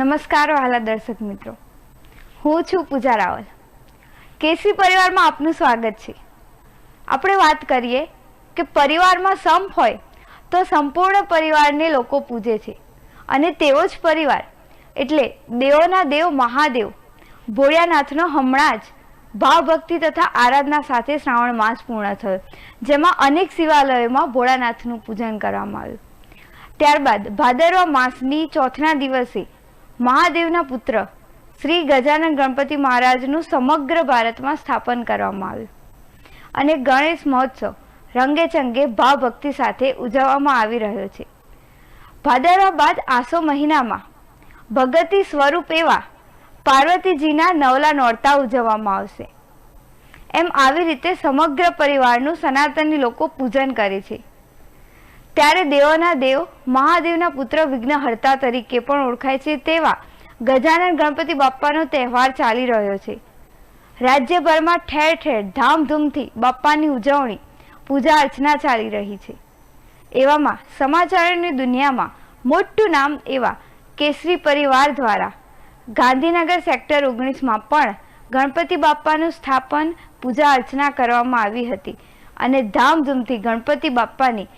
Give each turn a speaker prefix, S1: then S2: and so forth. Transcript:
S1: નમસ્કાર વહાલા દર્શક મિત્રો, હું છું પૂજા રાવલ. કેસરી પરિવારમાં આપનું સ્વાગત છે. આપણે વાત કરીએ કે પરિવારમાં સંપ હોય તો સંપૂર્ણ પરિવારને લોકો પૂજે છે અને તેવો જ પરિવાર એટલે દેવોના દેવ મહાદેવ ભોળિયાનાથનો હમણાં જ ભાવભક્તિ તથા આરાધના સાથે શ્રાવણ માસ પૂર્ણ થયો, જેમાં અનેક શિવાલયોમાં ભોળાનાથનું પૂજન કરવામાં આવ્યું. ત્યારબાદ ભાદરવા માસની ચોથના દિવસે મહાદેવના પુત્ર શ્રી ગજાનન ગણપતિ મહારાજનું સમગ્ર ભારતમાં સ્થાપન કરવામાં આવ્યું અને ગણેશ મહોત્સવ રંગેચંગે ભાવભક્તિ સાથે ઉજવવામાં આવી રહ્યો છે. ભાદરવા બાદ આસો મહિનામાં ભગવતી સ્વરૂપ એવા પાર્વતીજીના નવલા નોરતા ઉજવવામાં આવશે. એમ આવી રીતે સમગ્ર પરિવારનું સનાતની લોકો પૂજન કરે છે. ત્યારે દેવોના દેવ મહાદેવના પુત્ર વિઘ્નહર્તા તરીકે પણ ઓળખાય છે તેવા ગજાનન ગણપતિ બાપ્પાનો તહેવાર ચાલી રહ્યો છે. રાજ્યભરમાં ઠેર ઠેર ધામધૂમથી બાપ્પાની ઉજવણી પૂજા અર્ચના ચાલી રહી છે. એવામાં સમાચારોની દુનિયામાં મોટું નામ એવા કેસરી પરિવાર દ્વારા ગાંધીનગર સેક્ટર 19માં પણ ગણપતિ બાપ્પાનું સ્થાપન પૂજા અર્ચના કરવામાં આવી હતી અને ધામધૂમથી ગણપતિ બાપ્પાની